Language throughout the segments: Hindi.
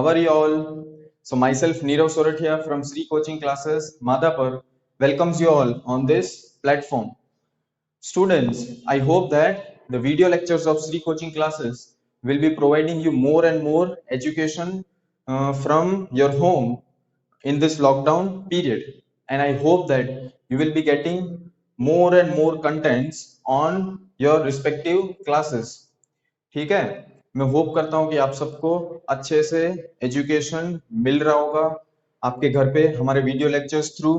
how are you all? So myself Nirav Sorathia from Sri Coaching Classes Madhapur welcomes you all on this platform. Students, I hope that the video lectures of Sri Coaching Classes will be providing you more and more education from your home in this lockdown period, and I hope that you will be getting more and more contents on your respective classes. ठीक है, मैं होप करता हूं कि आप सबको अच्छे से एजुकेशन मिल रहा होगा आपके घर पे हमारे वीडियो लेक्चर्स थ्रू।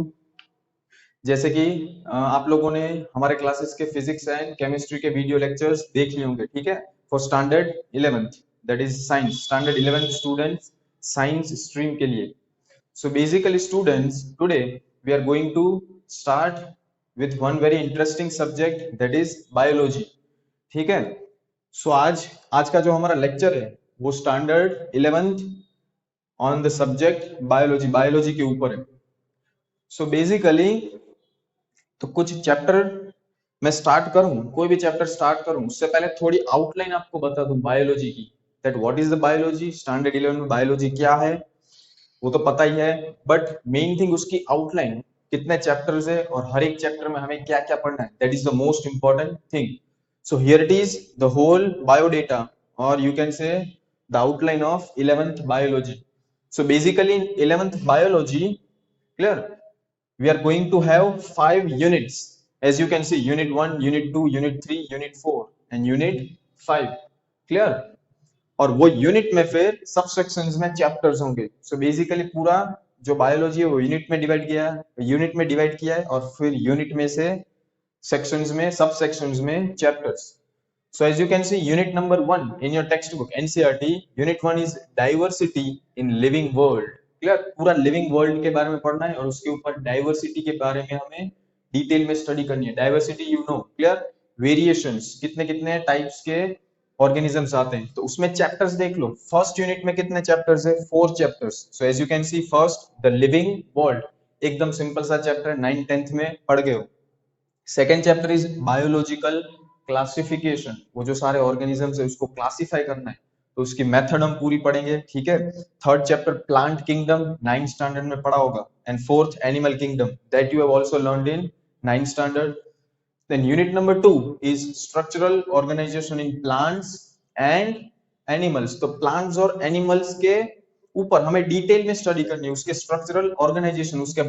जैसे कि आप लोगों ने हमारे क्लासेस के फिजिक्स एंड केमिस्ट्री के वीडियो लेक्चर्स देख लिए होंगे, ठीक है, for standard 11th, that is science, standard 11th students science stream के लिए। So basically students, today we are going to start with one very interesting subject, that is biology. ठीक है, सो आज का जो हमारा लेक्चर है वो standard 11th on the subject biology के ऊपर है। सो बेसिकली तो कुछ चैप्टर मैं स्टार्ट करूं, कोई भी चैप्टर स्टार्ट करूं उससे पहले थोड़ी आउटलाइन आपको बता दूं बायोलॉजी की, that what is the biology. Standard 11 में बायोलॉजी क्या है वो तो पता ही है, बट मेन थिंग उसकी आउटलाइन, कितने चैप्टर्स है और हर एक चैप्टर में हमें क्या क्या पढ़ना है, that is the most important thing. So here it is the whole biodata, और you can say the outline of 11th biology. So basically in 11th biology, clear, we are going to have 5 units, as you can see, unit 1, unit 2, unit 3, unit 4 and unit 5, clear। और वो यूनिट में फिर सब सेक्शंस में चैप्टर्स होंगे। सो बेसिकली पूरा जो बायोलॉजी है वो यूनिट में डिवाइड किया है और फिर यूनिट में से सेक्शंस में, सब सेक्शंस में chapters. So as you can see unit number 1 in your text book NCERT, unit 1 is diversity in living world. Clear, पूरा लिविंग वर्ल्ड के बारे में पढ़ना है और उसके ऊपर डाइवर्सिटी के बारे में हमें डिटेल में स्टडी करनी है। Diversity you know, clear, variations, कितने कितने टाइप्स के ऑर्गेनिजम्स आते हैं, तो उसमें चैप्टर्स देख लो। फर्स्ट यूनिट में कितने चैप्टर्स है? 4 chapters. So as you can see, first the living world, एकदम सिंपल सा चैप्टर, 9th 10th में पढ़ गए हो। Second chapter is biological classification, वो जो सारे ऑर्गेनिजम्स है उसको क्लासिफाई करना है, तो उसकी मेथड हम पूरी पढ़ेंगे, ठीक है। Third chapter plant kingdom, 9th standard में पढ़ा होगा, and fourth animal kingdom, that you have also learned in 9th standard. Then unit number 2 is structural organization in plants and animals। तो plants और animals के ऊपर हमें डिटेल में स्टडी करनी है, उसके स्ट्रक्चरल ऑर्गेनाइजेशन, उसके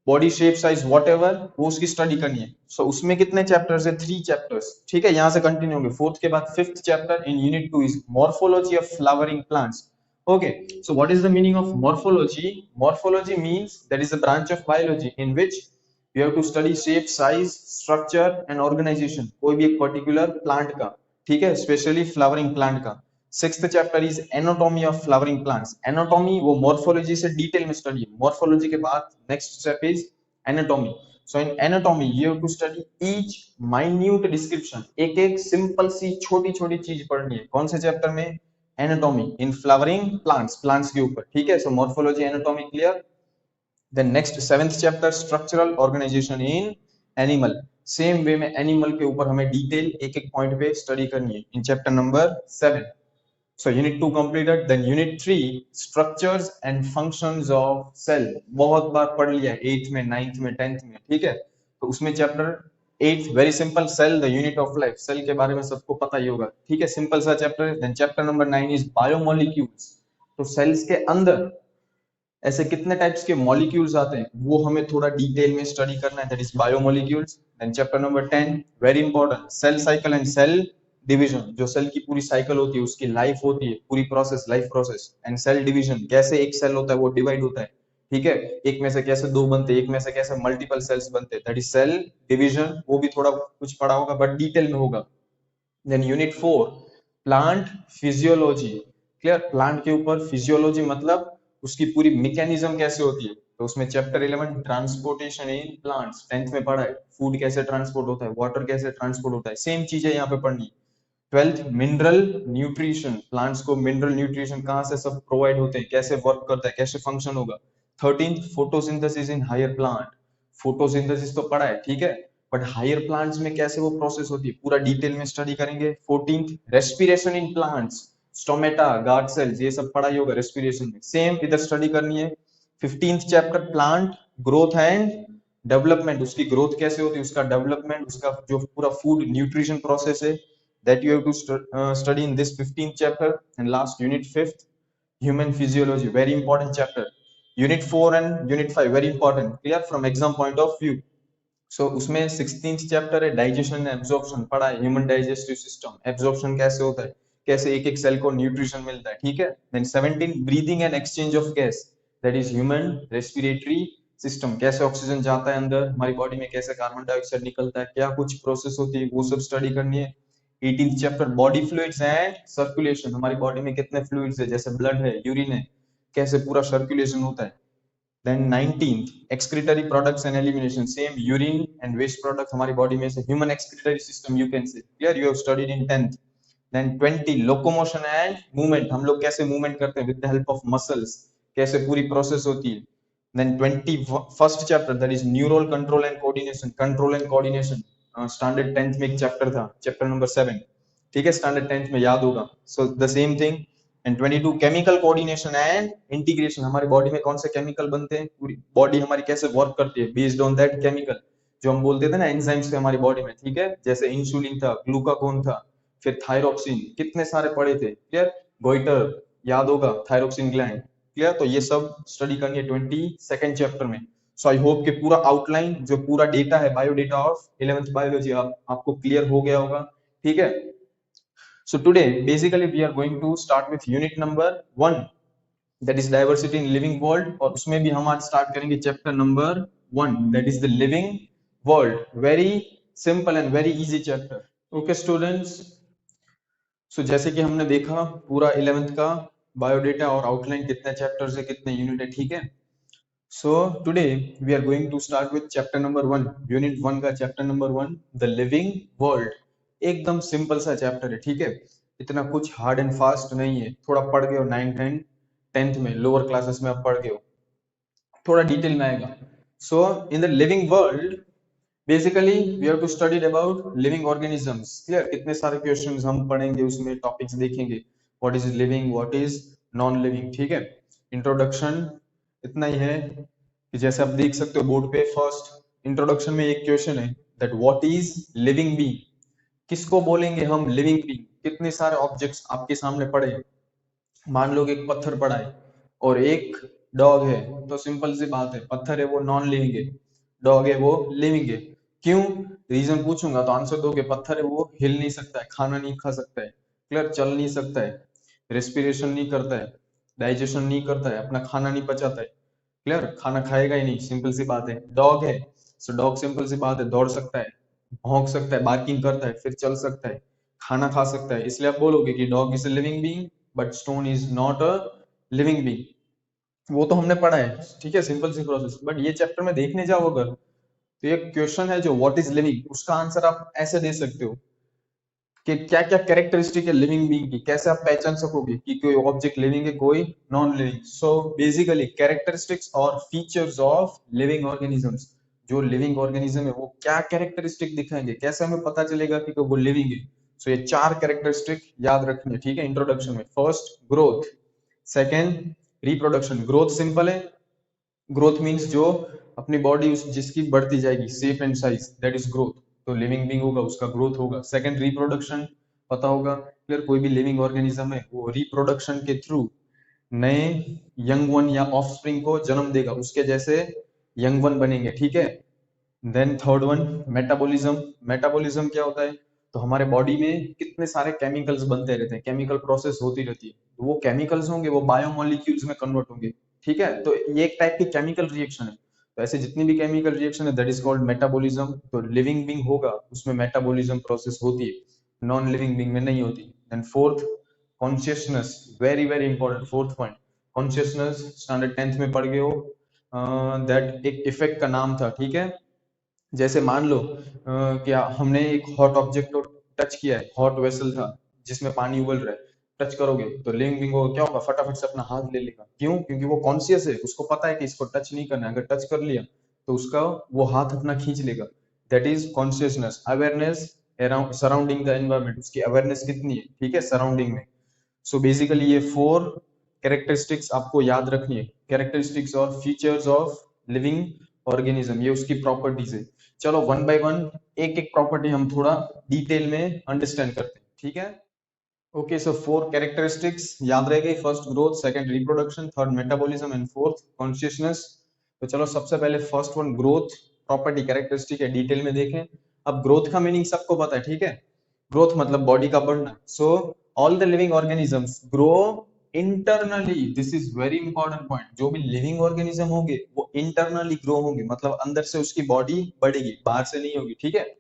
बॉडी शेप साइज व्हाटएवर, वो उसकी स्टडी करनी है। सो उसमें कितने चैप्टर्स है? 3 चैप्टर्स, ठीक है। यहाँ से कंटिन्यू होंगे, फोर्थ के बाद 5th chapter in unit 2 is morphology of flowering plants. Okay, so what is the meaning of morphology? Morphology means that is a branch of biology in which you have to study shape, size, structure and organization, कोई भी एक पर्टिकुलर प्लांट का, ठीक है, स्पेशली फ्लावरिंग प्लांट का। 6th chapter is anatomy of flowering plants. Anatomy वो मॉर्फोलॉजी से डिटेल में स्टडी है, मॉर्फोलॉजी के बाद next step is anatomy. So in anatomy you have to study each minute description, एक एक सिंपल सी छोटी छोटी चीज पढ़नी है। कौन से चैप्टर में? एनाटॉमी इन फ्लावरिंग प्लांट्स के ऊपर, ठीक है। So morphology, anatomy, clear. Then next 7th chapter structural organization in animal, same way में एनिमल के ऊपर हमें डिटेल एक एक पॉइंट पे स्टडी करनी है in chapter number 7। So unit 2 completed. Then unit 3 structures and functions of cell, बहुत बार पढ़ लिया है 8th में, 9th में, 10th में, ठीक है। तो उसमें chapter 8 very simple, cell the unit of life, cell के बारे में सबको पता ही होगा, ठीक है, सिंपल सा chapter. Then chapter number 9 is biomolecules, तो सेल्स के अंदर ऐसे कितने टाइप्स के मॉलिक्यूल्स आते हैं वो हमें थोड़ा डिटेल में स्टडी करना है, that is biomolecules. Then chapter number 10 very important, cell cycle and cell division, जो सेल की पूरी साइकिल होती है, उसकी लाइफ होती है, पूरी process, life process, and cell division, कैसे एक सेल होता है वो डिवाइड होता है, ठीक है, एक में से कैसे 2 बनते हैं, एक में से कैसे मल्टीपल सेल्स बनते हैं, दैट इज सेल डिवीजन। वो भी थोड़ा कुछ पढ़ा होगा बट डिटेल में होगा। Then unit 4 plant physiology, clear, plant के ऊपर फिजियोलॉजी मतलब उसकी पूरी मैकेनिज्म कैसे होती है, तो उसमें chapter 11 transportation in plants, 10th में पढ़ा है, फूड कैसे ट्रांसपोर्ट होता है, वाटर कैसे ट्रांसपोर्ट होता है, सेम चीजें यहाँ पे पढ़नी। 12th मिनरल न्यूट्रिशन, प्लांट्स को मिनरल न्यूट्रिशन कहाँ से सब प्रोवाइड होते हैं, कैसे वर्क करता है, कैसे फंक्शन होगा। 13th photosynthesis in higher plant, photosynthesis तो पढ़ा है, ठीक है, बट हायर प्लांट्स में कैसे वो प्रोसेस होती है पूरा डिटेल में स्टडी करेंगे। 14th respiration in plants, stomata, guard cells, ये सब पढ़ाई होगा रेस्पिरेशन में। सेम इधर स्टडी करनी है 15th chapter plant growth and development, उसकी ग्रोथ कैसे होती है, उसका डेवलपमेंट, उसका जो पूरा फूड न्यूट्रिशन प्रोसेस है, that you have to study in this 15th chapter. And last unit 5th, human physiology, very important chapter. Unit 4 and unit 5 very important, clear from exam point of view. So उसमें 16th चैप्टर है डाइजेशन एंड एब्जॉर्प्शन, पढ़ा है ह्यूमन डाइजेस्टिव सिस्टम, एब्जॉर्प्शन कैसे होता है, कैसे एक एक सेल को न्यूट्रिशन मिलता है, ठीक है। Then 17 breathing and exchange of gas, that is human respiratory system, कैसे ऑक्सीजन जाता है अंदर हमारी बॉडी में, कैसे कार्बन डाइऑक्साइड निकलता है, क्या कुछ प्रोसेस होती है, वो सब स्टडी करनी है। 18th chapter body fluids and circulation, हमारी बॉडी में कितने फ्लूइड्स है, जैसे ब्लड है, यूरिन है, कैसे पूरा सर्कुलेशन होता है। Then 19th excretory products and elimination, same urine and waste product हमारी बॉडी में से, human excretory system you can say, clear, you have studied in 10th. Then 20 locomotion and movement, हम लोग कैसे मूवमेंट करते हैं with the help of muscles, कैसे पूरी प्रोसेस होती है। Then 21st chapter that is neural control and coordination, standard 10th में एक चैप्टर था, चैप्टर नंबर 7, ठीक है, स्टैंडर्ड 10th में याद होगा। So the same thing. And 22 chemical coordination and integration, हमारी बॉडी में कौन से केमिकल बनते हैं, पूरी बॉडी हमारी कैसे वर्क करती है बेस्ड ऑन दैट केमिकल, जो हम बोलते थे ना एंजाइम्स थे हमारी बॉडी में, ठीक है, जैसे इंसुलिन था, ग्लूकागोन था, फिर थायरोक्सिन, कितने सारे पढ़े थे, क्लियर, गोइटर याद होगा, थायरोक्सिन ग्लैंड, क्लियर। तो ये सब स्टडी करनी है 22nd चैप्टर में। सो आई होप कि पूरा आउटलाइन जो पूरा डेटा है बायोडेटा ऑफ 11th बायोलॉजी आपको क्लियर हो गया होगा, ठीक है। So today basically we are going to start with unit number 1, that is diversity in living world, और उसमें भी हम आज स्टार्ट करेंगे chapter number 1, that is the living world, very simple and very easy chapter. Okay students, so जैसे कि हमने देखा पूरा 11th का बायोडेटा और आउटलाइन, कितने चैप्टर्स है, कितने यूनिट है, ठीक है। So today we are going to start with chapter number 1, unit 1 का chapter number 1, the living world। एकदम सिंपल सा चैप्टर है, ठीक है, इतना कुछ हार्ड एंड फास्ट नहीं है, थोड़ा पढ़ गए हो 9th एंड 10th में, लोअर क्लासेस में आप पढ़ गए हो, थोड़ा डिटेल में आएगा। So in the living world basically we have to study about living organisms, clear, कितने सारे क्वेश्चंस हम पढ़ेंगे, उसमें टॉपिक्स देखेंगे, what is living, what is non living, ठीक है। इंट्रोडक्शन इतना ही है कि जैसे आप देख सकते हो बोर्ड पे, फर्स्ट इंट्रोडक्शन में एक क्वेश्चन है that what is living being, किसको बोलेंगे हम लिविंग बीइंग। कितने सारे ऑब्जेक्ट्स आपके सामने पड़े हैं, मान लो एक पत्थर पड़ा है और एक डॉग है, तो सिंपल सी बात है, पत्थर है वो नॉन लिविंग है, डॉग है वो लिविंग है। क्यों, रीजन पूछूंगा तो आंसर दोगे, पत्थर है वो हिल नहीं सकता है, खाना नहीं खा सकता है, क्लियर, चल नहीं सकता है, रेस्पिरेशन नहीं करता है, डाइजेशन नहीं करता है, अपना खाना नहीं पचाता है, क्लियर, खाना खाएगा ही नहीं, सिंपल सी बात है। डॉग है, सो डॉग सिंपल सी बात है, दौड़ सकता है, भौंक सकता है, बार्किंग करता है, फिर चल सकता है, खाना खा सकता है, इसलिए आप बोलोगे कि dog is a living being but stone is not a living being. वो तो हमने पढ़ा है, ठीक है, सिंपल सी प्रोसेस। बट ये चैप्टर में देखने जाओ अगर, तो ये क्वेश्चन है जो व्हाट इज लिविंग, उसका आंसर आप ऐसे दे सकते हो कि क्या क्या कैरेक्टरिस्टिक है लिविंग बीइंग की, कैसे आप पहचान सकोगे कि कोई ऑब्जेक्ट लिविंग है, कोई non living. So basically characteristics और फीचर्स ऑफ लिविंग ऑर्गेनिजम्स, जो लिविंग ऑर्गेनिज्म है वो क्या कैरेक्टरिस्टिक दिखाएंगे, कैसे हमें पता चलेगा कि वो लिविंग है। सो ये 4 कैरेक्टरिस्टिक याद रखनी है, ठीक है, इंट्रोडक्शन में। First growth, second reproduction, growth simple है, ग्रोथ मींस जो अपनी बॉडी जिसकी बढ़ती जाएगी, shape and size, that is growth, तो लिविंग बीइंग होगा उसका ग्रोथ होगा। सेकंड रिप्रोडक्शन, पता होगा, क्लियर, कोई भी लिविंग ऑर्गेनिज्म है वो रिप्रोडक्शन के थ्रू नए यंग वन या ऑफस्प्रिंग को जन्म देगा, उसके जैसे यंग वन बनेंगे, ठीक है। Then third one metabolism, metabolism क्या होता है, तो हमारे बॉडी में कितने सारे केमिकल्स बनते रहते हैं, केमिकल प्रोसेस होती रहती है, तो वो केमिकल्स होंगे वो बायोमोलिक्यूल्स में कन्वर्ट होंगे, ठीक है, तो ये एक टाइप की केमिकल रिएक्शन है। तो ऐसे जितनी भी केमिकल रिएक्शन है दैट इज कॉल्ड मेटाबॉलिज्म। तो लिविंग बीइंग होगा उसमें मेटाबॉलिज्म प्रोसेस होती है, नॉन लिविंग बीइंग में नहीं होती। Then fourth consciousness, very very important, fourth point consciousness, standard 10th में पढ़ गए हो, दैट एक इफेक्ट का नाम था, ठीक है। जैसे मान लो क्या हमने एक हॉट ऑब्जेक्ट को टच किया है, हॉट वेसल था जिसमें पानी उबल रहा है, टच करोगे तो लिविंग बीइंग होगा, क्या होगा, फटाफट से अपना हाथ ले लेगा, क्यों, क्योंकि वो कॉन्शियस है, उसको पता है कि इसको टच नहीं करना है, अगर टच कर लिया तो उसका वो हाथ अपना खींच लेगा, that is consciousness. Awareness around surrounding the environment, उसकी अवेयरनेस कितनी है, ठीक है, सराउंडिंग में। सो बेसिकली ये 4 कैरेक्टरिस्टिक्स आपको याद रखनी है, कैरेक्टरिस्टिक्स और फीचर्स ऑफ लिविंग ऑर्गेनिज्म, ये उसकी प्रॉपर्टीज है। चलो वन बाय वन एक एक प्रॉपर्टी हम थोड़ा डिटेल में अंडरस्टैंड करते हैं, ठीक है। ओके, सो 4 कैरेक्टरिस्टिक्स याद रह गई, first growth, second reproduction, third metabolism and fourth consciousness. तो चलो सबसे पहले first one growth property characteristic है, डिटेल में देखें। अब ग्रोथ का मीनिंग सबको पता है, ठीक है। ग्रोथ मतलब बॉडी का बढ़ना। So all the living organisms grow internally, this is very important point. जो भी लिविंग ऑर्गेनिज्म होंगे वो इंटरनली ग्रो होंगे, मतलब अंदर से उसकी बॉडी बढ़ेगी, बाहर से नहीं होगी, ठीक है।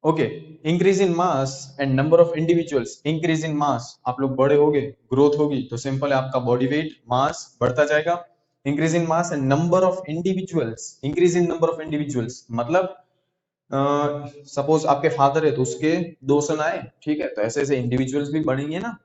Okay, increase in mass and number of individuals. Increase in mass, आप लोग बड़े होगे, ग्रोथ होगी, तो सिंपल है आपका बॉडी वेट मास बढ़ता जाएगा। Increase in mass and number of individuals, increase in number of individuals मतलब सपोज आपके फादर है तो उसके 2 सन आए, ठीक है, तो ऐसे ऐसे इंडिविजुअल्स भी बढ़ेंगे ना।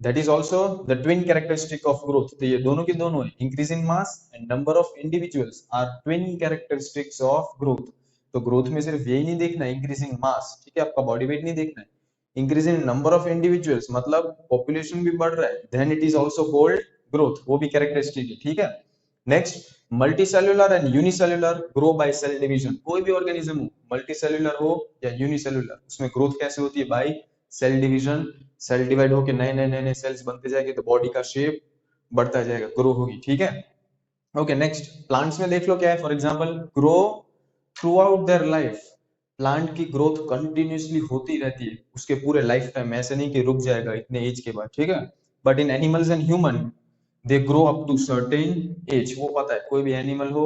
That is also the twin characteristic of growth. तो ये दोनों के दोनों है, increase in mass and number of individuals are twin characteristics of growth. तो ग्रोथ में सिर्फ यही नहीं देखना है इंक्रीजिंग मास, ठीक है, आपका बॉडी वेट नहीं देखना है। इंक्रीजिंग नंबर ऑफ इंडिविजुअल्स मतलब पॉपुलेशन भी बढ़ रहा है, then it is also called growth, वो भी कैरेक्टरिस्टिक है, ठीक है। Next, multicellular and unicellular grow by cell division. कोई भी ऑर्गेनिज्म हो, मल्टीसेल्युलर हो या यूनिसेल्युलर, उसमें ग्रोथ कैसे होती है, by cell division. Cell divide होकर नए नए नए नए सेल्स बनते जाएंगे, तो बॉडी का शेप बढ़ता जाएगा, ग्रो होगी, ठीक है। ओके, नेक्स्ट, प्लांट्स में देख लो क्या है, for example grow through out their life. Plant की ग्रोथ कंटिन्यूअसली होती रहती है उसके पूरे लाइफ टाइम, ऐसे नहीं कि रुक जाएगा इतने एज के बाद, ठीक है। But in animals and human they grow up to certain age. वो पता है, कोई भी एनिमल हो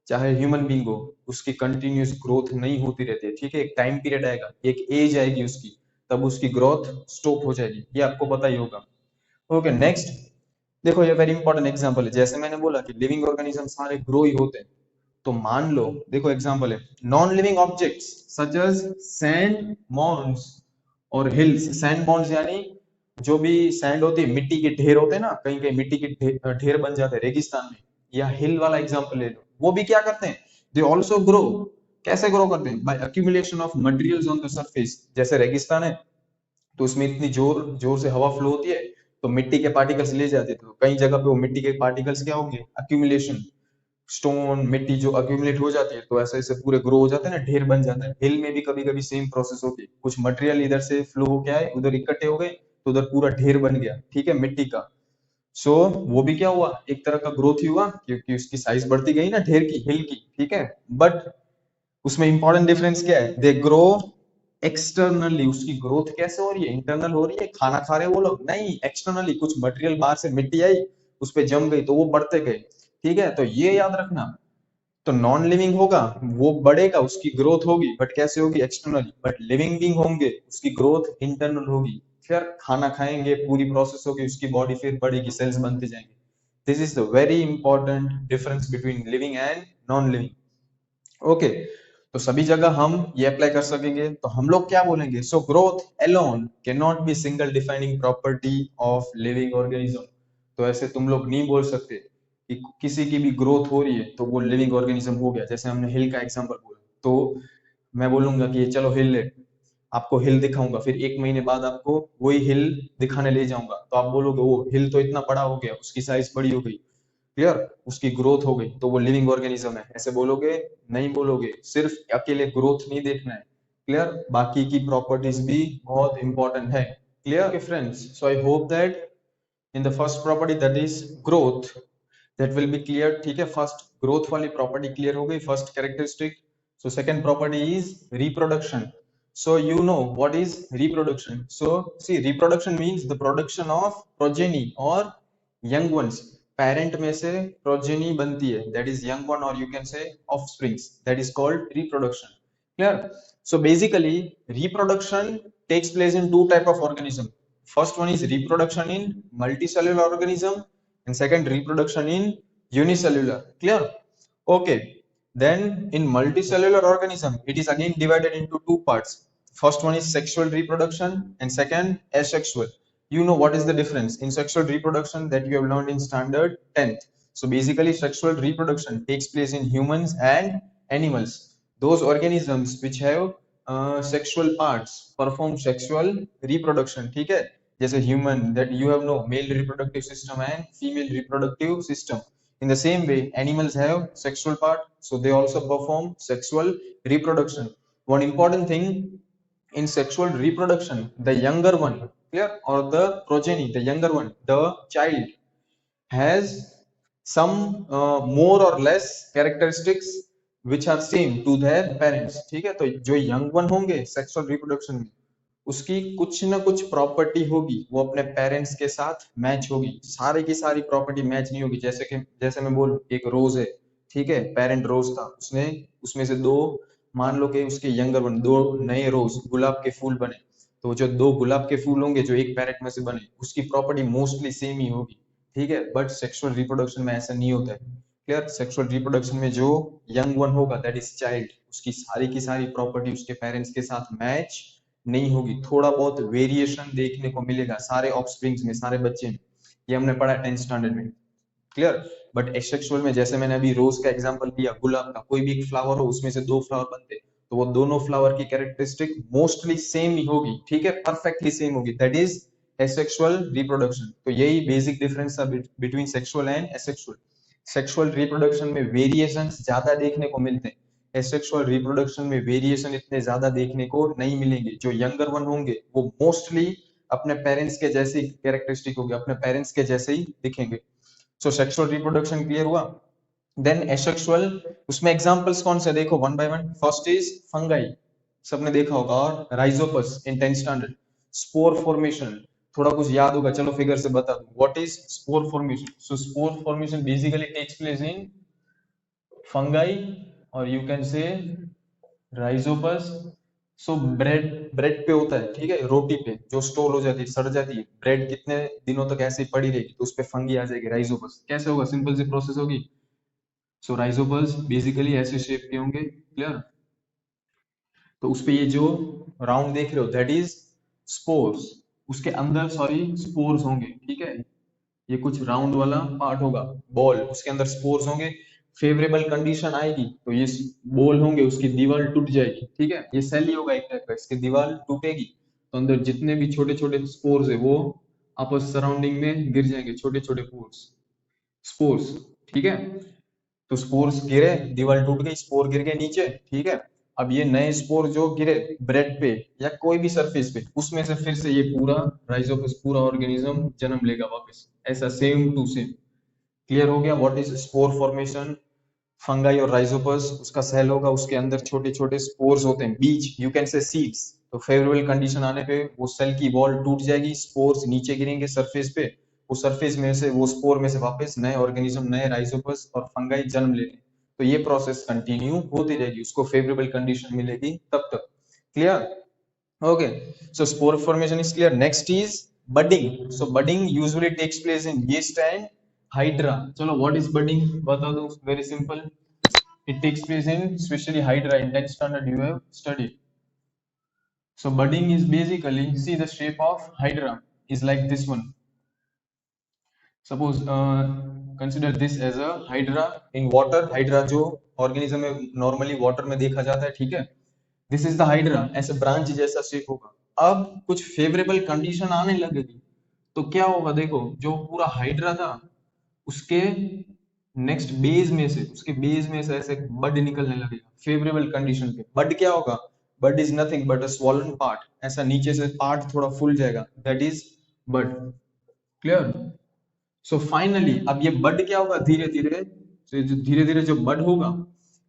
चाहे ह्यूमन बींग हो, उसकी कंटिन्यूअस ग्रोथ नहीं होती रहती है, ठीक है। एक टाइम पीरियड आएगा, एक एज आएगी उसकी, तब उसकी ग्रोथ स्टॉप हो जाएगी, ये आपको पता ही होगा। ओके, नेक्स्ट, देखो ये वेरी इंपॉर्टेंट एग्जांपल है। जैसे मैंने बोला कि लिविंग ऑर्गेनिज्म सारे ग्रो ही होते हैं, तो मान लो, देखो एग्जांपल है, non living objects such as sand mounds और हिल्स। सैंड मॉन्स यानी जो भी सैंड होती है, मिट्टी के ढेर होते हैं ना, कहीं कहीं मिट्टी के ढेर बन जाते हैं रेगिस्तान में, या हिल वाला एग्जांपल ले लो, वो भी क्या करते हैं, दे ऑल्सो ग्रो। कैसे ग्रो करते हैं, by accumulation of materials on the surface. जैसे रेगिस्तान है तो उसमें इतनी जोर जोर से हवा फ्लो होती है, तो मिट्टी के पार्टिकल्स ले जाते हैं, तो कई जगह पे वो मिट्टी के पार्टिकल्स क्या होंगे, अक्यूमुलेशन, स्टोन मिट्टी जो अक्यूमुलेट हो जाती है, तो ऐसे ऐसे पूरे ग्रो हो जाते हैं ना, ढेर बन जाता है। हिल में भी कभी कभी सेम प्रोसेस होती है, कुछ मटेरियल इधर से फ्लो हो के आए, उधर इकट्ठे हो गए, तो उधर पूरा ढेर बन गया, ठीक है, मिट्टी का। सो वो भी क्या हुआ, एक तरह का ग्रोथ ही हुआ, क्योंकि उसकी साइज बढ़ती गई ना ढेर की, हिल की, ठीक है। बट उसमें इंपॉर्टेंट डिफरेंस क्या है, दे ग्रो एक्सटर्नली। उसकी ग्रोथ कैसे हो रही है, इंटरनल हो रही है, खाना खा रहे वो लोग नहीं, एक्सटर्नली कुछ मटेरियल बाहर से मिट्टी आई, उस पे जम गई तो वो बढ़ते गए, ठीक है। तो ये याद रखना। तो नॉन लिविंग होगा वो बढ़ेगा, उसकी ग्रोथ होगी, बट कैसे होगी, एक्सटर्नली। बट लिविंग बीइंग होंगे उसकी ग्रोथ इंटरनल होगी, फिर खाना खाएंगे, पूरी प्रोसेस होगी, उसकी बॉडी फिर बढ़ेगी, सेल्स बनते जाएंगे। This is the very important difference between living and non living. Okay, तो सभी जगह हम ये अप्लाई कर सकेंगे, तो हम लोग क्या बोलेंगे, so growth alone can not be single defining property of living organism. तो ऐसे तुम लोग नहीं बोल सकते कि किसी की भी ग्रोथ हो रही है तो वो लिविंग ऑर्गेनिज्म हो गया। जैसे हमने हिल का एग्जांपल बोला, तो मैं बोलूंगा कि ये चलो हिल है, आपको हिल दिखाऊंगा, फिर 1 महीने बाद आपको वही हिल दिखाने ले जाऊंगा, तो आप बोलोगे वो हिल तो इतना बड़ा हो गया, उसकी साइज बड़ी हो गई, क्लियर, उसकी ग्रोथ हो गई, तो वो लिविंग ऑर्गेनिज्म है, ऐसे बोलोगे, नहीं बोलोगे। सिर्फ अकेले ग्रोथ नहीं देखना है, क्लियर, बाकी की प्रॉपर्टीज भी बहुत इंपॉर्टेंट है, clear friends. So I hope that in the first property that is growth, that will be clear, ठीक है। फर्स्ट ग्रोथ वाली प्रॉपर्टी क्लियर हो गई, first characteristic. So second property is reproduction. So you know what is reproduction. So see, reproduction means the production of progeny or young ones. Parent में से progeny बनती है, that is young one, or you can say offsprings, that is called reproduction. Clear? So basically reproduction takes place in two type of organism. First one is reproduction in multicellular organism and second reproduction in unicellular. Clear? Okay, then in multicellular organism it is again divided into two parts. First one is sexual reproduction and second asexual. You know what is the difference in sexual reproduction that you have learned in standard 10th. So basically sexual reproduction takes place in humans and animals. Those organisms which have sexual parts perform sexual reproduction, ठीक है। जैसे human that you have know male reproductive system and female reproductive system. In the same way, animals have sexual part, so they also perform sexual reproduction. One important thing in sexual reproduction, the younger one, clear, or the progeny, the younger one, the child has some more or less characteristics which are same to their parents. ठीक है, तो जो यंग वन होंगे सेक्सुअल रिप्रोडक्शन में, उसकी कुछ ना कुछ प्रॉपर्टी होगी वो अपने पेरेंट्स के साथ मैच होगी. सारी की सारी प्रॉपर्टी मैच नहीं होगी. जैसे मैं बोलूं एक रोज है, ठीक है, पेरेंट रोज था, उसने उसमें से दो, मान लो कि उसके यंगर वन दो नए रोज गुलाब के फूल बने, तो जो दो गुलाब के फूल होंगे जो एक पेरेंट में से बने, उसकी प्रॉपर्टी मोस्टली सेम ही होगी. ठीक है, बट सेक्सुअल रिप्रोडक्शन में ऐसा नहीं होता है. क्लियर. सेक्सुअल रिप्रोडक्शन में जो यंग वन होगा दैट इज चाइल्ड, उसकी सारी की सारी प्रॉपर्टी उसके पेरेंट्स के साथ मैच नहीं होगी. थोड़ा बहुत वेरिएशन देखने को मिलेगा सारे ऑफस्प्रिंग्स में, सारे बच्चे में. ये हमने पढ़ा 10th स्टैंडर्ड में. क्लियर. बट एसेक्सुअल में जैसे मैंने अभी रोज का एग्जांपल दिया, गुलाब का कोई भी एक फ्लावर हो, उसमें से दो फ्लावर बनते, तो वो दोनों फ्लावर की कैरेक्टरिस्टिक मोस्टली सेम ही होगी. ठीक है, परफेक्टली सेम होगी. That is asexual reproduction. तो यही बेसिक डिफरेंस है between sexual and asexual. Sexual reproduction में वेरिएशंस ज्यादा देखने को मिलते हैं. एसेक्सुअल रिप्रोडक्शन में वेरिएशन इतने ज्यादा देखने को नहीं मिलेंगे. जो यंगर वन होंगे वो मोस्टली अपने पेरेंट्स के जैसी कैरेक्टरिस्टिक होगी, अपने पेरेंट्स के जैसे ही दिखेंगे. सो सेक्सुअल रिप्रोडक्शन क्लियर हुआ. देन एसेक्सुअल, उसमें एग्जांपल्स कौन से देखो one by one. First is fungi, सबने देखा होगा, और Rhizopus in 10th standard. Spore formation थोड़ा कुछ याद होगा, चलो फिगर से बता दूं. What is spore formation? So spore formation basically takes place in fungi, और you can say Rhizopus. So bread, bread पे होता है, ठीक है, रोटी पे जो स्टोर हो जाती है, सड़ जाती है ब्रेड, कितने दिनों तक ऐसे ही पड़ी रहेगी, तो उस पे फंगी आ जाएगी, राइजोपस. कैसे होगा? सिंपल सी प्रोसेस होगी. सो राइजोपस बेसिकली ऐसे शेप के होंगे. क्लियर. तो उस पे ये जो राउंड देख रहे हो दैट इज स्पोर्स. उसके अंदर सॉरी स्पोर्स होंगे. ठीक है, ये कुछ राउंड वाला पार्ट होगा, बॉल, उसके अंदर स्पोर्स होंगे. फेवरेबल कंडीशन आएगी तो ये बॉल होंगे, उसकी दीवार टूट जाएगी. ठीक है, ये सेल ही होगा एक टाइप का, इसकी दीवार टूटेगी तो अंदर जितने भी छोटे छोटे स्पोर्स है वो आपस सराउंडिंग में गिर जाएंगे, छोटे छोटे पोर्स, स्पोर्स. ठीक है, तो स्पोर्स गिरे, दीवार टूट गई, स्पोर गिर गए नीचे. ठीक है, अब ये नए स्पोर जो गिरे ब्रेड पे या कोई भी सरफेस पे, उसमें से फिर से ये पूरा राइजोपस, पूरा ऑर्गेनिज्म जन्म लेगा वापस, ऐसा सेम टू सेम. क्लियर हो गया what is spore formation? Fungi और राइजोपस, उसका सेल होगा, उसके अंदर छोटे छोटे स्पोर्स होते हैं, बीज, यू कैन से सीड्स. तो फेवरेबल कंडीशन आने पे वो सेल की वॉल टूट जाएगी, स्पोर्स नीचे गिरेंगे सरफेस पे, वो सरफेस में से, वो स्पोर में से वापस नए ऑर्गेनिज्म, नए राइजोपस और फंगाई जन्म लेते हैं. तो ये प्रोसेस कंटिन्यू होती रहेगी, उसको फेवरेबल कंडीशन मिलेगी तब तक. Clear. Okay, so spore formation is clear. Next is budding. So budding usually takes place in yeast and hydra. चलो व्हाट इज बडिंग बता दो. Very simple, it takes place in especially hydra. In 10th standard you have studied. So budding is basically, see the shape of hydra is like this one. Suppose consider this as a hydra in water. hydra जो organism है normally water में देखा जाता है. ठीक है, this is the hydra, ऐसे branch जैसा shape होगा. अब कुछ favorable condition आने लगेगी तो क्या होगा? देखो, जो पूरा हाइड्रा था उसके नेक्स्ट बेस में से, उसके बेस में से ऐसे बड निकलने लगेगा फेवरेबल कंडीशन पे. बड क्या होगा? Bud is nothing but a swollen part. ऐसा नीचे से पार्ट थोड़ा फूल जाएगा, that is bud. Clear. So finally अब ये बड क्या होगा? धीरे धीरे, धीरे धीरे जो बड होगा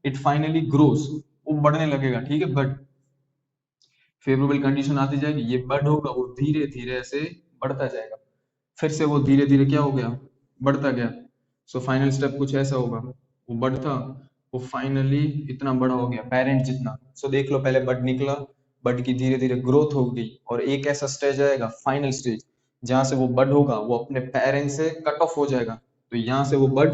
इट फाइनली ग्रोस, वो बढ़ने लगेगा. ठीक है, बड फेवरेबल कंडीशन आती जाएगी, ये बड होगा, वो धीरे धीरे ऐसे बढ़ता जाएगा. फिर से वो धीरे धीरे क्या हो गया? बढ़ता गया. सो फाइनल स्टेप कुछ ऐसा होगा, वो बढ़ता, वो फाइनली इतना बड़ा हो गया, पेरेंट जितना. सो देख लो, पहले बड निकला, बड की धीरे धीरे ग्रोथ हो गई, और एक ऐसा स्टेज आएगा, फाइनल स्टेज, जहां से वो बड होगा वो अपने पेरेंट से कट ऑफ हो जाएगा. तो यहाँ से वो बड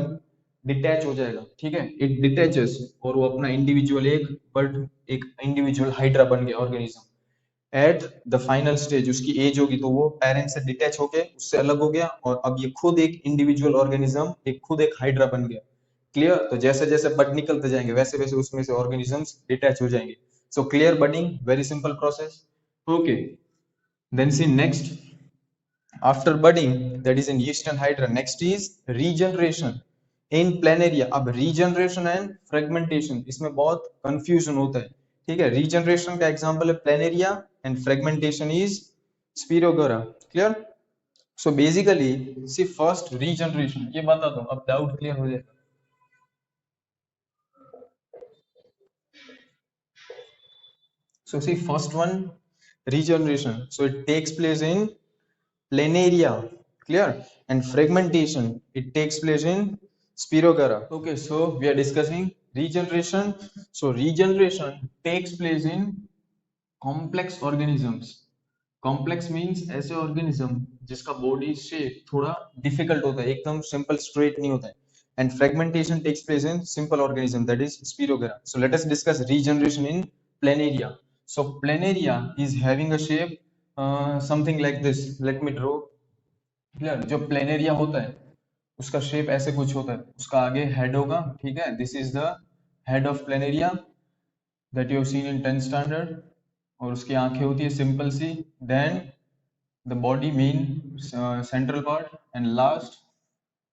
डिटैच हो जाएगा. ठीक है, इट डिटैचेस, और वो अपना इंडिविजुअल एक बड, एक इंडिविजुअल हाइड्रा बन गया organism. At the final stage उसकी एज होगी तो वो पेरेंट से डिटैच होके उससे अलग हो गया, और अब ये खुद एक इंडिविजुअल ऑर्गेनिज्म, एक खुद एक हाइड्रा बन गया. क्लियर. तो जैसे जैसे बड निकलते जाएंगे वैसे वैसे उसमें से ऑर्गेनिजम्स डिटैच हो जाएंगे. So clear budding, very simple process. Okay, then see next. After budding, that is in yeast and hydra. Next is regeneration in planaria. अब regeneration and fragmentation इसमें बहुत confusion होता है, ठीक है. Regeneration का example है planaria and fragmentation is Spirogora. Clear? So basically, see first regeneration ये बता दो, अब doubt clear हो जाएगा. So see first one, regeneration. So it takes place in planaria, clear, and fragmentation it takes place in Spirogara. Okay, so we are discussing regeneration. So regeneration takes place in complex organisms. Complex means ऐसे ऑर्गेनिज्म जिसका बॉडी शेप थोड़ा डिफिकल्ट होता है, एकदम सिंपल स्ट्रेट नहीं होता है. And fragmentation takes place in simple organism, that is Spirogyra. So let us discuss regeneration in Planaria. So Planaria is having a shape something like this. Let me draw. Clear? जो प्लेनेरिया होता है उसका शेप ऐसे कुछ होता है, उसका आगे हेड होगा, ठीक है. This is the head of planaria that you have seen in 10th standard. और उसकी आंखें होती है सिंपल सी. Then the body main central part and last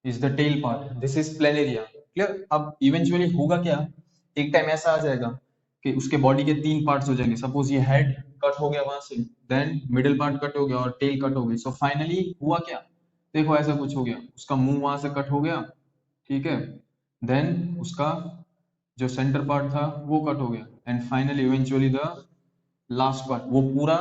is the tail part. This is planaria. Clear? अब इवेंचुअली होगा क्या, एक टाइम ऐसा आ जाएगा कि उसके बॉडी के 3 पार्ट्स हो जाएंगे. सपोज ये हेड कट हो गया वहां से, देन मिडिल पार्ट कट हो गया और टेल कट हो गई. सो फाइनली हुआ क्या, देखो ऐसा कुछ हो गया. उसका मुंह वहां से कट हो गया, ठीक है. देन उसका जो सेंटर पार्ट था वो कट हो गया and finally eventually the last part, वो पूरा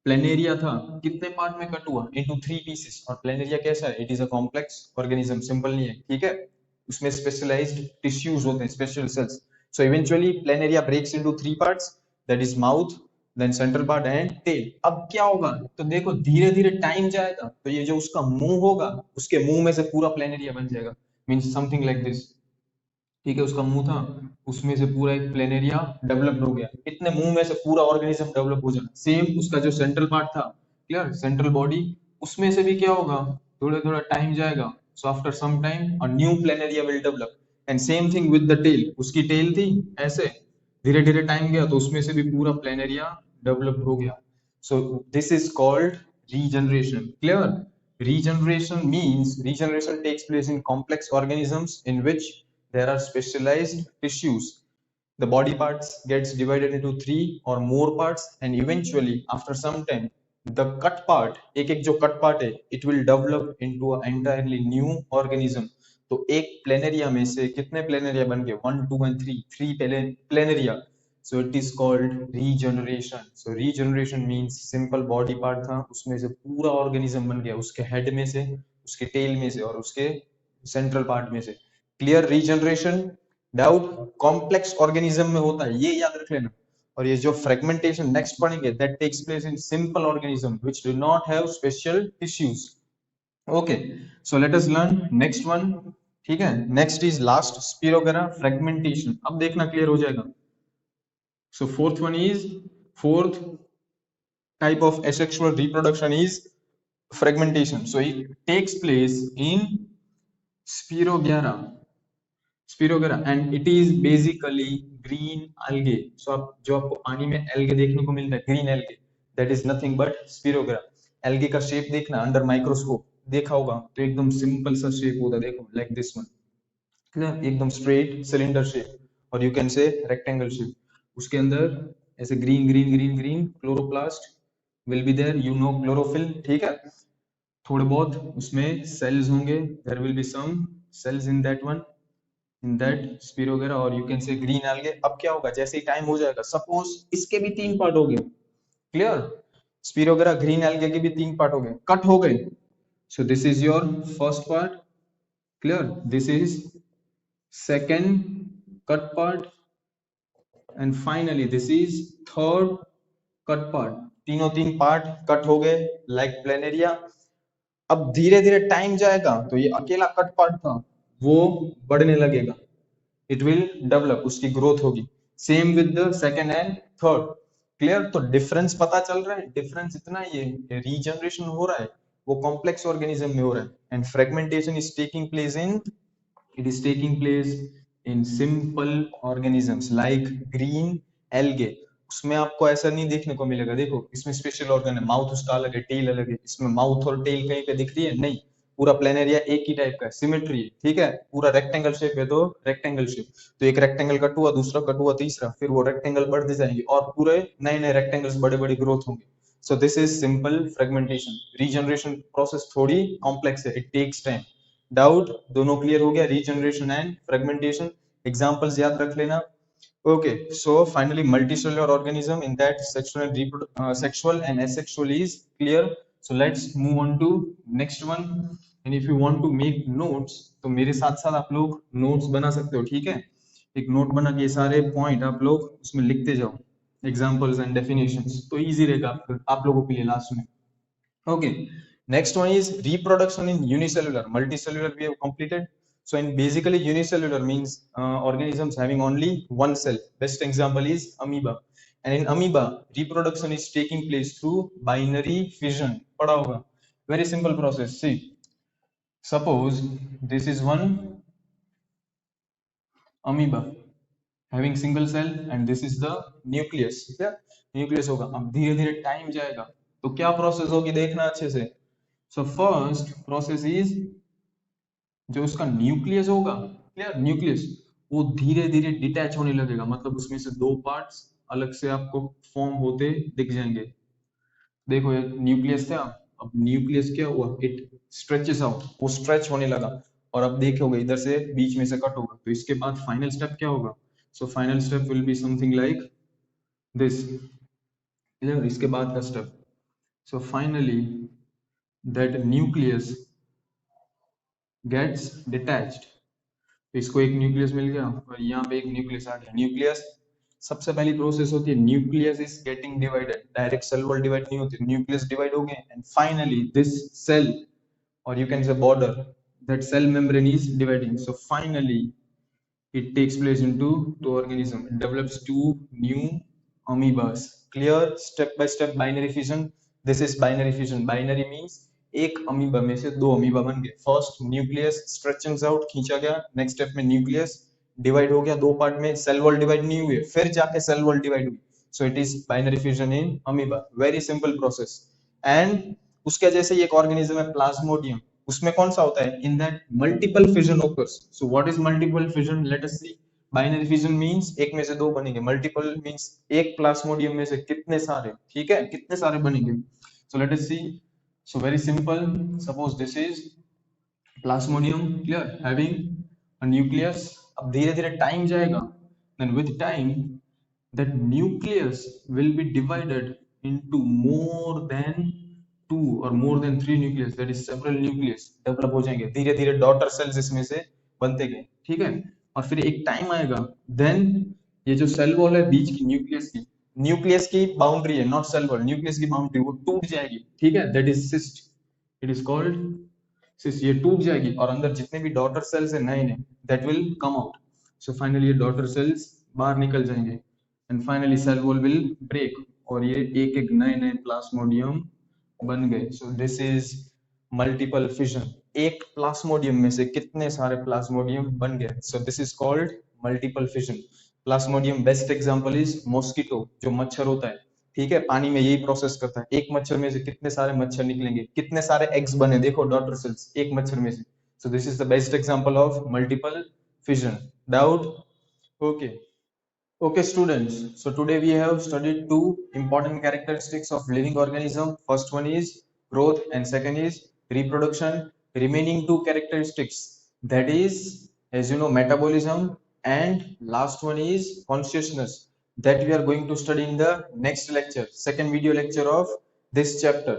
प्लेनेरिया था कितने पार्ट में कट हुआ, इनटू 3 पीसेस. और प्लेनेरिया कैसा है, it is a complex organism, simple नहीं है, ठीक है. उसमें स्पेशलाइज्ड टिश्यूज होते हैं, special cells. So eventually planaria breaks into 3 parts, that is mouth, then central part and tail. अब क्या होगा, तो देखो धीरे धीरे टाइम जाएगा तो ये जो उसका मुंह होगा उसके मुंह में से पूरा प्लेनेरिया बन जाएगा. मींस समथिंग लाइक दिस, ठीक है. उसका मुंह था, उसमें से पूरा एक प्लेनेरिया डेवलप हो गया. इतने मुंह में से पूरा ऑर्गेनिज्म डेवलप हो जाए. सेम उसका जो सेंट्रल पार्ट था, क्लियर, सेंट्रल बॉडी, उसमें से भी क्या होगा, थोड़ा थोड़ा टाइम जाएगा. So after some time a new planaria will develop. And same thing with the tail. उसकी टेल थी ऐसे, धीरे धीरे टाइम गया तो उसमें से भी पूरा प्लेनेरिया डेवलप हो गया. सो this is called regeneration. Clear? Regeneration takes place in complex organisms in which there are specialized tissues. The body parts gets divided into 3 or more parts and eventually after some time the cut part, एक एक जो cut part है, it will develop into an entirely new organism. तो एक प्लेनेरिया में से कितने प्लेनेरिया बन गए, 1 2 and 3 planaria. So it is called regeneration. So regeneration means simple body part था उसमें से पूरा organism बन गया, उसके head में से, उसके tail में से और उसके central part में से. Clear? Regeneration doubt complex organism में होता है, ये याद रख लेना. और ये जो फ्रेगमेंटेशन नेक्स्ट पढ़ेंगे, that takes place in simple organism which do not have special tissues. Okay, so let us learn next one. ठीक है, next is last, spirogyra fragmentation. अब देखना क्लियर हो जाएगा. So fourth type of asexual reproduction is fragmentation. So it takes place in Spirogyra and it is basically green algae. So आप जो आपको पानी में algae देखने को मिलता है, green algae, that is nothing but Spirogyra. algae का shape देखना अंडर माइक्रोस्कोप, देखा होगा तो एकदम सिंपल सा शेप होता है, देखो like this one, एकदम स्ट्रेट सिलेंडर शेप और you can say rectangle shape. उसके अंदर ऐसे green green green green chloroplast will be there, you know chlorophyll, ठीक है. थोड़े बहुत उसमें सेल्स होंगे, there will be some cells in that one, in that Spirogyra और you can say green algae. अब क्या होगा, जैसे ही टाइम हो जाएगा, सपोज इसके भी 3 पार्ट हो गए, क्लियर, स्पिरोगेरा ग्रीन algae के भी 3 पार्ट हो गए, कट हो गए. So this is your first part, clear, this is second cut part and finally this is third cut part. तीनों 3 पार्ट कट हो गए लाइक प्लेनेरिया. अब धीरे धीरे टाइम जाएगा तो ये अकेला कट पार्ट था वो बढ़ने लगेगा, इट विल डेवलप, उसकी ग्रोथ होगी. Same with the second and third. Clear? तो डिफरेंस पता चल रहा है. डिफरेंस इतना ही है, रीजनरेशन हो रहा है वो कॉम्प्लेक्स ऑर्गेनिज्म में हो रहा है and fragmentation is taking place in, it is taking place in simple organisms like green algae. उसमें आपको ऐसा नहीं देखने को मिलेगा। देखो इसमें स्पेशल ऑर्गन है, माउथ उसका अलग है, टेल अलग है, इसमें माउथ और टेल कहीं पे दिख रही है नहीं, पूरा प्लेन एरिया एक ही टाइप का है, सिमेट्री है, ठीक है, पूरा रेक्टेंगल शेप है तो रेक्टेंगल शेप, तो एक रेक्टेंगल कट हुआ, दूसरा कट हुआ, तीसरा, फिर वो रेक्टेंगल बढ़ते जाएंगे और पूरे नए नए रेक्टेंगल्स बड़े बड़े ग्रोथ होंगे। सो this is simple fragmentation. Regeneration process थोड़ी कॉम्प्लेक्स है, इट टेक्स टाइम। डाउट दोनों क्लियर हो गया, रीजनरेशन एंड फ्रेगमेंटेशन, एग्जांपल्स याद रख लेना। Okay, so finally, multicellular organism in that sexual and asexual is clear. So let's move on to next one. And if you want to make notes, तो मेरे साथ साथ आप लोग notes बना सकते हो, ठीक है? एक note बना के ये सारे point आप लोग उसमें लिखते जाओ, examples and definitions, तो easy रहेगा आप लोगों के लिए last में. Okay, next one is reproduction in unicellular. Multicellular we have completed. So in basically unicellular means organisms having only one cell. Best example is amoeba. And in amoeba, reproduction is taking place through binary fission. पढ़ा होगा. Very simple process. See, suppose this is one amoeba having single cell and this is the nucleus. क्या? Nucleus होगा. अब धीरे धीरे टाइम जाएगा तो क्या प्रोसेस होगी देखना अच्छे से. So first process is जो उसका न्यूक्लियस होगा, क्लियर, न्यूक्लियस वो धीरे धीरे डिटैच होने लगेगा, मतलब उसमें से दो पार्ट्स अलग से आपको फॉर्म होते दिख जाएंगे। देखो ये न्यूक्लियस था, अब न्यूक्लियस क्या हुआ, इट स्ट्रेचेस आउट, वो स्ट्रेच होने लगा, और अब देखोगे इधर से बीच में से कट होगा, तो इसके बाद फाइनल स्टेप क्या होगा, so final step will be something like this, clear, इसके बाद का step, so finally that nucleus gets detached, इसको एक न्यूक्लियस मिल गया और यहाँ पे एक न्यूक्लियस आ गया। न्यूक्लियस सबसे पहली प्रोसेस होती है, nucleus is getting divided, direct cell wall divide नहीं होती, न्यूक्लियस डिवाइड हो गए एंड फाइनली दिस सेल और you can say border, that cell membrane is dividing, so finally it takes place into two organism, it develops two new amoebas, clear, step by step binary fission, this is binary fission, binary means एक अमीबा में से दो अमीबा बन गए, फर्स्ट न्यूक्लियस स्ट्रेचिंग आउट खींचा गया, नेक्स्ट स्टेप में न्यूक्लियस डिवाइड हो गया दो पार्ट में, सेल वॉल डिवाइड नहीं हुए, फिर जाके सेल वॉल डिवाइड हुई, so it is binary fusion in amoeba, very simple process. And उसके जैसे एक ऑर्गेनिज्म है प्लाज्मोडियम, उसमें कौन सा होता है, in that multiple fission occurs, so what is multiple fission, let us see, binary fission means एक में से दो बनेंगे, मल्टीपल मींस एक प्लाज्मोडियम में से कितने सारे, ठीक है, कितने सारे बनेंगे, so let us see, so very simple, suppose this is plasmodium, clear, having a nucleus, अब धीरे धीरे टाइम जाएगा, then with time that nucleus will be divided into more than two or more than three nucleus, that is several nucleus develop हो जाएंगे, धीरे धीरे डॉटर सेल्स इसमें से बनते गए, ठीक है, और फिर एक टाइम आएगा, देन ये जो सेल वॉल है बीच की न्यूक्लियस की बाउंड्री है, नॉट सेल वॉल, न्यूक्लियस की बाउंड्री वो टूट जाएगी, ठीक है, that is cyst, it is called cyst, ये टूट जाएगी और अंदर जितने भी डॉटर सेल्स है नए नए, that will come out, so finally ये डॉटर सेल्स बाहर निकल जाएंगे and finally cell wall will break और ये एक एक नए नए प्लाज्मोडियम बन गए, so this is multiple fission, एक प्लाज्मोडियम में से कितने सारे प्लाज्मोडियम बन गए, so this is called multiple fission. Plasmodium best example is mosquito, जो मच्छर होता है, ठीक है, पानी में यही प्रोसेस करता है, एक मच्छर में से कितने सारे मच्छर निकलेंगे, कितने सारे एग्स बने, देखो डॉटर सेल्स एक मच्छर में से, सो this is the best example of multiple fission. Doubt? Okay, okay students, so today we have studied two important characteristics of living organism, first one is growth and second is reproduction. Remaining two characteristics, that is, as you know, metabolism, and last one is consciousness, that we are going to study in the next lecture, second video lecture of this chapter.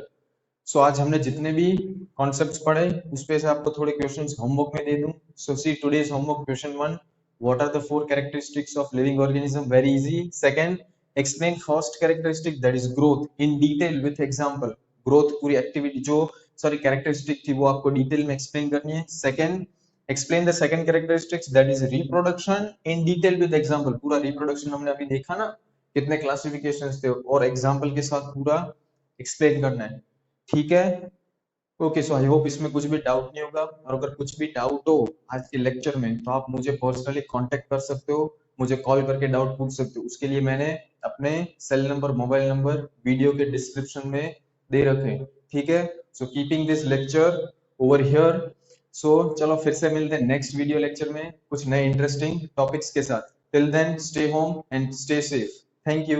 सो आज हमने जितने भी कॉन्सेप्ट्स पढ़े उस पे से आपको थोड़े क्वेश्चंस होमवर्क में दे दूं, so see today's homework, question 1, what are the four characteristics of living organism, very easy. Second, explain first characteristic, that is growth, in detail with example, growth पूरी एक्टिविटी जो सॉरी कैरेक्टरिस्टिक थी वो आपको डिटेल में एक्सप्लेन करनी है। Second, explain the second characteristics, that is reproduction, in detail with example, पूरा रिप्रोडक्शन हमने अभी देखा ना कितने क्लासिफिकेशंस थे, और एग्जांपल के साथ पूरा एक्सप्लेन करना है, ठीक है। ओके, सो आई होप इसमें कुछ भी डाउट नहीं होगा, और अगर कुछ भी डाउट हो आज के लेक्चर में तो आप मुझे पर्सनली कांटेक्ट कर सकते हो, मुझे कॉल करके डाउट पूछ सकते हो। उसके लिए मैंने अपने cell number, mobile number video के डिस्क्रिप्शन में दे रखे, ठीक है। So keeping this lecture over here. So चलो फिर से मिलते हैं नेक्स्ट वीडियो लेक्चर में कुछ नए इंटरेस्टिंग टॉपिक्स के साथ। Till then stay home and stay safe. Thank you.